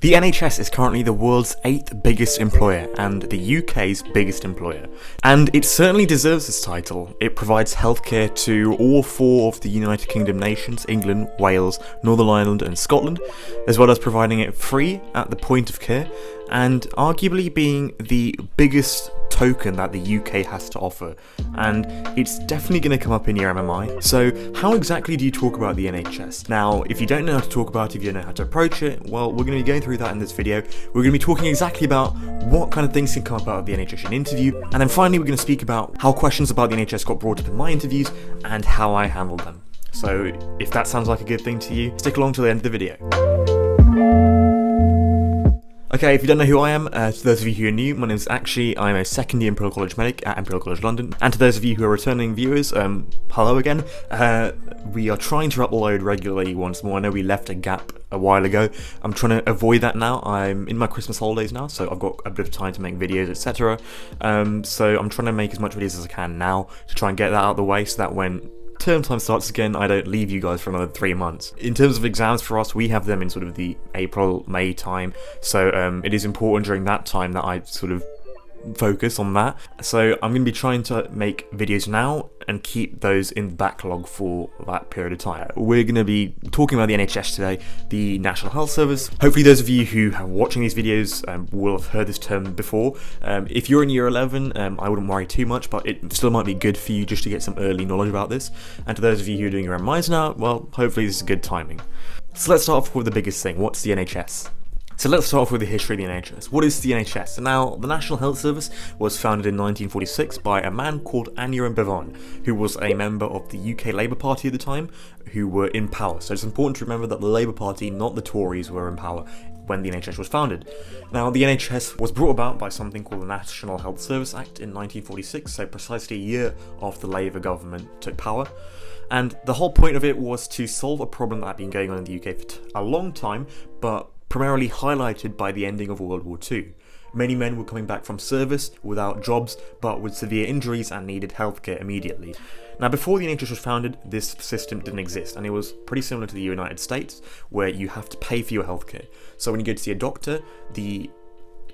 The NHS is currently the world's 8th biggest employer and the UK's biggest employer. And it certainly deserves this title. It provides healthcare to all 4 of the United Kingdom nations, England, Wales, Northern Ireland and Scotland, as well as providing it free at the point of care, and arguably being the biggest token that the UK has to offer. And it's definitely going to come up in your MMI. So how exactly do you talk about the NHS? Now, if you don't know how to talk about it, if you don't know how to approach it, well, we're going to be going through that in this video. We're going to be talking exactly about what kind of things can come up out of the NHS in interview, and then finally we're going to speak about how questions about the NHS got brought up in my interviews and how I handled them. So if that sounds like a good thing to you, stick along till the end of the video. Okay, if you don't know who I am, to those of you who are new, my name is Akshi. I'm a second year Imperial College medic at Imperial College London. And to those of you who are returning viewers, hello again. We are trying to upload regularly once more. I know we left a gap a while ago. I'm trying to avoid that now. I'm in my Christmas holidays now, so I've got a bit of time to make videos, etc. So I'm trying to make as much videos as I can now to try and get that out of the way so that when term time starts again, I don't leave you guys for another 3 months. In terms of exams for us, we have them in sort of the April, May time, so it is important during that time that I sort of focus on that. So I'm going to be trying to make videos now and keep those in the backlog for that period of time. We're going to be talking about the NHS today, the National Health Service. Hopefully those of you who are watching these videos will have heard this term before. If you're in year 11, I wouldn't worry too much, but it still might be good for you just to get some early knowledge about this. And to those of you who are doing your MMIs now, well, hopefully this is good timing. So let's start off with the biggest thing. What's the NHS? So let's start off with the history of the NHS. What is the NHS? Now, the National Health Service was founded in 1946 by a man called Bevan, who was a member of the UK Labour Party at the time, who were in power. So it's important to remember that the Labour Party, not the Tories, were in power when the NHS was founded. Now, the NHS was brought about by something called the National Health Service Act in 1946, so precisely a year after the Labour government took power. And the whole point of it was to solve a problem that had been going on in the UK for a long time, but primarily highlighted by the ending of World War II. Many men were coming back from service without jobs, but with severe injuries and needed healthcare immediately. Now, before the NHS was founded, this system didn't exist, and it was pretty similar to the United States, where you have to pay for your healthcare. So when you go to see a doctor, the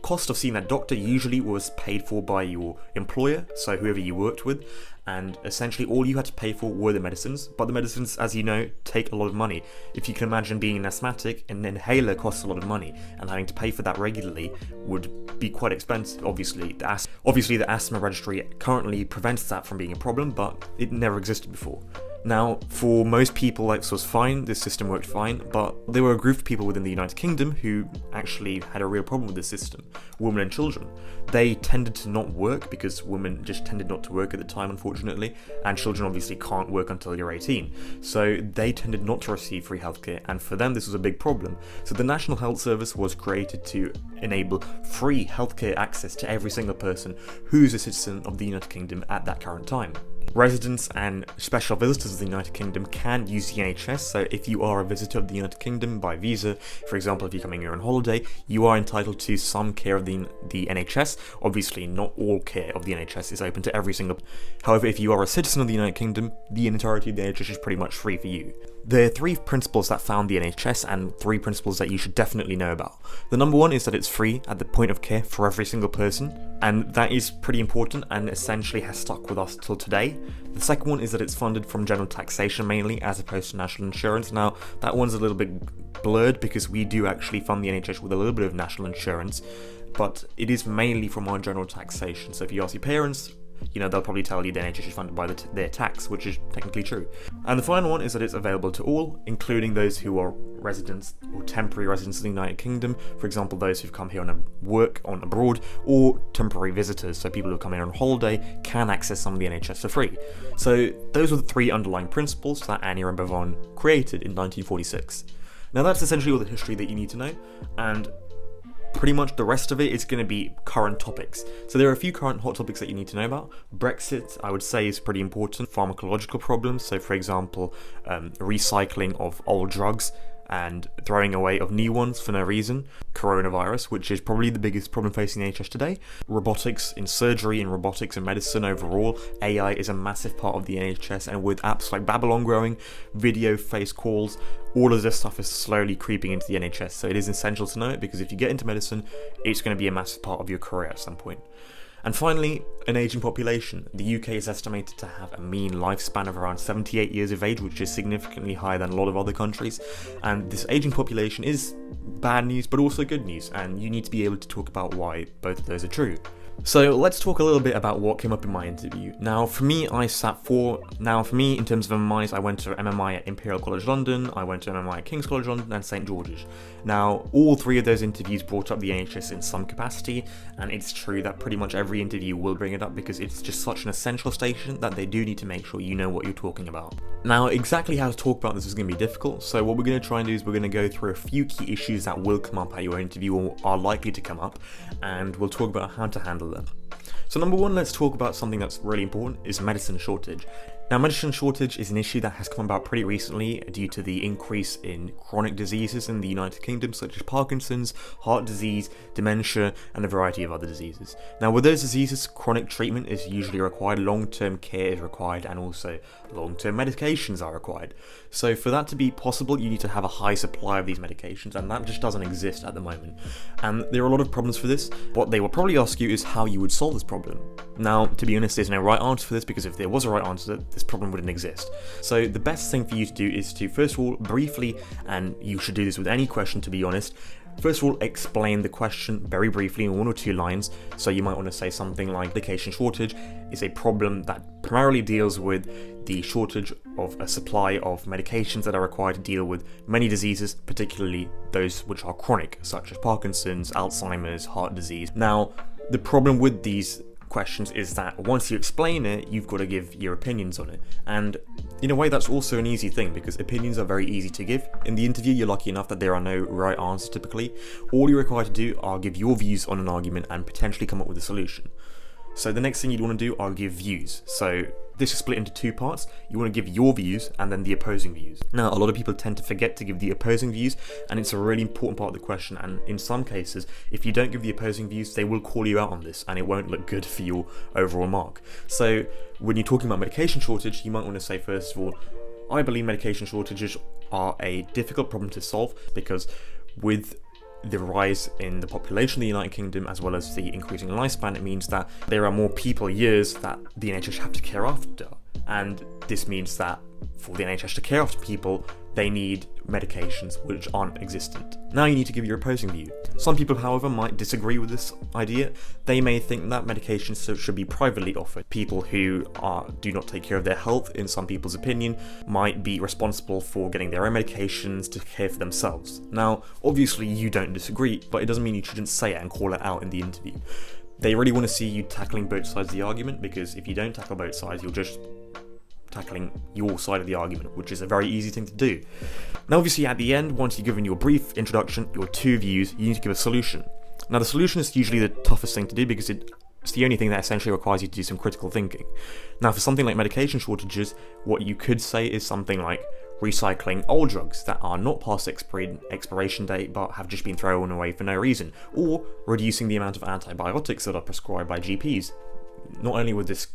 cost of seeing that doctor usually was paid for by your employer, so whoever you worked with, and essentially all you had to pay for were the medicines, but the medicines, as you know, take a lot of money. If you can imagine being an asthmatic, an inhaler costs a lot of money, and having to pay for that regularly would be quite expensive. Obviously, the asthma registry currently prevents that from being a problem, but it never existed before. Now, for most people, this was fine, this system worked fine, but there were a group of people within the United Kingdom who actually had a real problem with this system: women and children. They tended to not work because women just tended not to work at the time, unfortunately, and children obviously can't work until you're 18. So they tended not to receive free healthcare, and for them this was a big problem. So the National Health Service was created to enable free healthcare access to every single person who's a citizen of the United Kingdom at that current time. Residents and special visitors of the United Kingdom can use the NHS, so if you are a visitor of the United Kingdom by visa, for example if you're coming here on holiday, you are entitled to some care of the NHS. Obviously not all care of the NHS is open to every single. However, if you are a citizen of the United Kingdom, the entirety of the NHS is pretty much free for you. There are 3 principles that found the NHS and 3 principles that you should definitely know about. The number 1 is that it's free at the point of care for every single person, and that is pretty important and essentially has stuck with us till today. The second one is that it's funded from general taxation mainly, as opposed to national insurance. Now, that one's a little bit blurred because we do actually fund the NHS with a little bit of national insurance, but it is mainly from our general taxation. So if you ask your parents, they'll probably tell you the NHS is funded by their tax, which is technically true. And the final one is that it's available to all, including those who are residents or temporary residents of the United Kingdom, for example those who've come here on work on abroad, or temporary visitors, so people who come here on holiday can access some of the NHS for free. So those are the 3 underlying principles that Bevan created in 1946. Now that's essentially all the history that you need to know, and pretty much the rest of it is going to be current topics. So there are a few current hot topics that you need to know about. Brexit, I would say, is pretty important. Pharmacological problems, so for example, recycling of old drugs and throwing away of new ones for no reason. Coronavirus, which is probably the biggest problem facing the NHS today. Robotics in surgery and robotics in medicine overall. AI is a massive part of the NHS, and with apps like Babylon growing, video, face calls, all of this stuff is slowly creeping into the NHS. So it is essential to know it, because if you get into medicine, it's going to be a massive part of your career at some point. And finally, an aging population. The UK is estimated to have a mean lifespan of around 78 years of age, which is significantly higher than a lot of other countries. And this aging population is bad news, but also good news, and you need to be able to talk about why both of those are true. So let's talk a little bit about what came up in my interview. Now, for me, in terms of MMIs, I went to MMI at Imperial College London, I went to MMI at King's College London, and St George's. Now, all three of those interviews brought up the NHS in some capacity, and it's true that pretty much every interview will bring it up because it's just such an essential station that they do need to make sure you know what you're talking about. Now, exactly how to talk about this is going to be difficult, so what we're going to try and do is we're going to go through a few key issues that will come up at your interview or are likely to come up, and we'll talk about how to handle them. So number one, let's talk about something that's really important, is medicine shortage. Now, medicine shortage is an issue that has come about pretty recently due to the increase in chronic diseases in the United Kingdom, such as Parkinson's, heart disease, dementia, and a variety of other diseases. Now, with those diseases, chronic treatment is usually required, long-term care is required, and also long-term medications are required. So for that to be possible, you need to have a high supply of these medications, and that just doesn't exist at the moment. And there are a lot of problems for this. What they will probably ask you is how you would solve this problem. Now, to be honest, there's no right answer for this, because if there was a right answer, this problem wouldn't exist. So the best thing for you to do is to, first of all, briefly, and you should do this with any question to be honest, first of all, explain the question very briefly in 1 or 2 lines. So you might want to say something like, medication shortage is a problem that primarily deals with the shortage of a supply of medications that are required to deal with many diseases, particularly those which are chronic, such as Parkinson's, Alzheimer's, heart disease. Now, the problem with these questions is that once you explain it, you've got to give your opinions on it. And in a way, that's also an easy thing, because opinions are very easy to give. In the interview, you're lucky enough that there are no right answers typically. All you're required to do are give your views on an argument and potentially come up with a solution. So the next thing you'd want to do are give views. So this is split into 2 parts. You want to give your views and then the opposing views. Now, a lot of people tend to forget to give the opposing views, and it's a really important part of the question. And in some cases, if you don't give the opposing views, they will call you out on this, and it won't look good for your overall mark. So when you're talking about medication shortage, you might want to say, first of all, I believe medication shortages are a difficult problem to solve, because with the rise in the population of the United Kingdom, as well as the increasing lifespan, it means that there are more people years that the NHS have to care after. And this means that for the NHS to care after people, they need medications which aren't existent. Now you need to give your opposing view. Some people, however, might disagree with this idea. They may think that medications should be privately offered. People who do not take care of their health, in some people's opinion, might be responsible for getting their own medications to care for themselves. Now, obviously you don't disagree, but it doesn't mean you shouldn't say it and call it out in the interview. They really want to see you tackling both sides of the argument, because if you don't tackle both sides, you're just tackling your side of the argument, which is a very easy thing to do. Now, obviously, at the end, once you've given your brief introduction, your 2 views, you need to give a solution. Now, the solution is usually the toughest thing to do, because it's the only thing that essentially requires you to do some critical thinking. Now, for something like medication shortages, what you could say is something like recycling old drugs that are not past expiration date but have just been thrown away for no reason, or reducing the amount of antibiotics that are prescribed by GPs. Not only would this,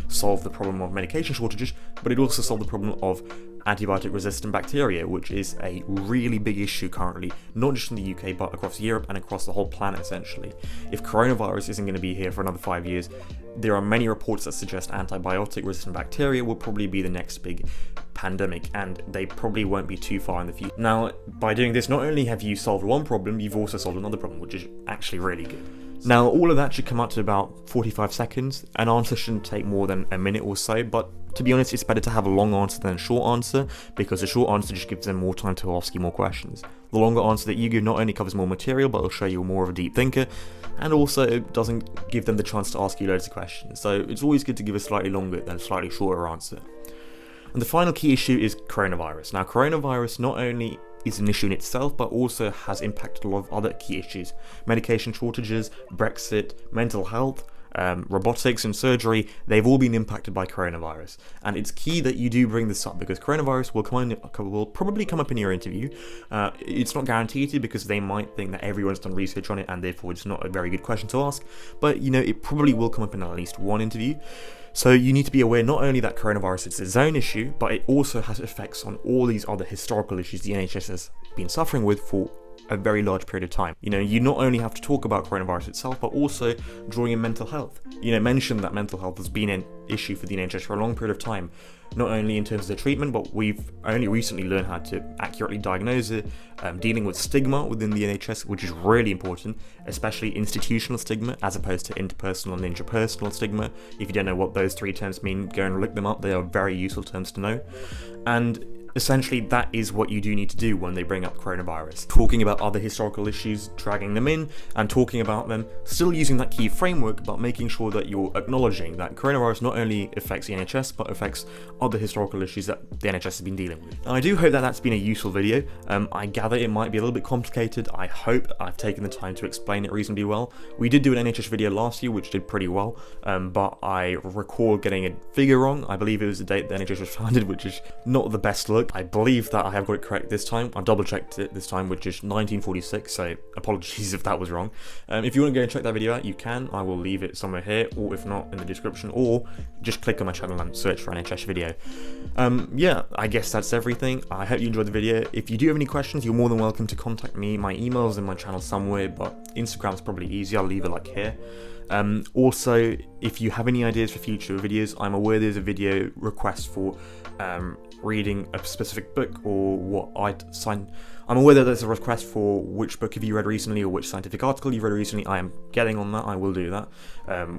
solve the problem of medication shortages, but it also solve the problem of antibiotic-resistant bacteria, which is a really big issue currently, not just in the UK, but across Europe and across the whole planet, essentially. If coronavirus isn't going to be here for another 5 years, there are many reports that suggest antibiotic-resistant bacteria will probably be the next big pandemic, and they probably won't be too far in the future. Now, by doing this, not only have you solved one problem, you've also solved another problem, which is actually really good. Now, all of that should come out to about 45 seconds. An answer shouldn't take more than a minute or so, but to be honest, it's better to have a long answer than a short answer, because a short answer just gives them more time to ask you more questions. The longer answer that you give not only covers more material, but will show you more of a deep thinker, and also doesn't give them the chance to ask you loads of questions. So it's always good to give a slightly longer than a slightly shorter answer. And the final key issue is coronavirus. Now, coronavirus not only is an issue in itself, but also has impacted a lot of other key issues. Medication shortages, Brexit, mental health, robotics and surgery, they've all been impacted by coronavirus. And it's key that you do bring this up because coronavirus will probably come up in your interview. It's not guaranteed because they might think that everyone's done research on it and therefore it's not a very good question to ask. But it probably will come up in at least one interview. So you need to be aware not only that coronavirus is its own issue, but it also has effects on all these other historical issues the NHS has been suffering with for a very large period of time. You not only have to talk about coronavirus itself, but also drawing in mental health. Mention that mental health has been an issue for the NHS for a long period of time, not only in terms of the treatment, but we've only recently learned how to accurately diagnose it, dealing with stigma within the NHS, which is really important, especially institutional stigma as opposed to interpersonal and intrapersonal stigma. If you don't know what those three terms mean, go and look them up. They are very useful terms to know. And essentially, that is what you do need to do when they bring up coronavirus. Talking about other historical issues, dragging them in, and talking about them, still using that key framework, but making sure that you're acknowledging that coronavirus not only affects the NHS, but affects other historical issues that the NHS has been dealing with. Now, I do hope that that's been a useful video. I gather it might be a little bit complicated. I hope I've taken the time to explain it reasonably well. We did do an NHS video last year, which did pretty well, but I recall getting a figure wrong. I believe it was the date the NHS was founded, which is not the best look. I believe that I have got it correct this time. I've double checked it this time, which is 1946, so apologies if that was wrong. If you want to go and check that video out, you can. I will leave it somewhere here, or if not, in the description, or just click on my channel and search for NHS video. Yeah, I guess that's everything. I hope you enjoyed the video. If you do have any questions, you're more than welcome to contact me. My email's in my channel somewhere, but Instagram's probably easier. I'll leave it like here. Also, if you have any ideas for future videos, I'm aware there's a video request for reading a specific book or what I'd sign. I'm aware that there's a request for which book have you read recently or which scientific article you've read recently. I am getting on that. I will do that,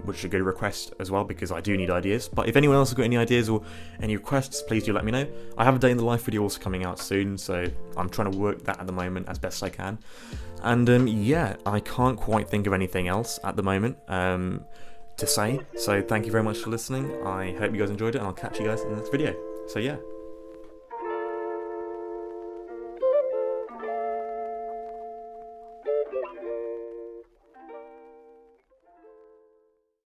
which is a good request as well because I do need ideas. But if anyone else has got any ideas or any requests, please do let me know. I have a day in the life video also coming out soon, so I'm trying to work that at the moment as best I can. And yeah, I can't quite think of anything else at the moment to say. So thank you very much for listening. I hope you guys enjoyed it, and I'll catch you guys in the next video. So yeah.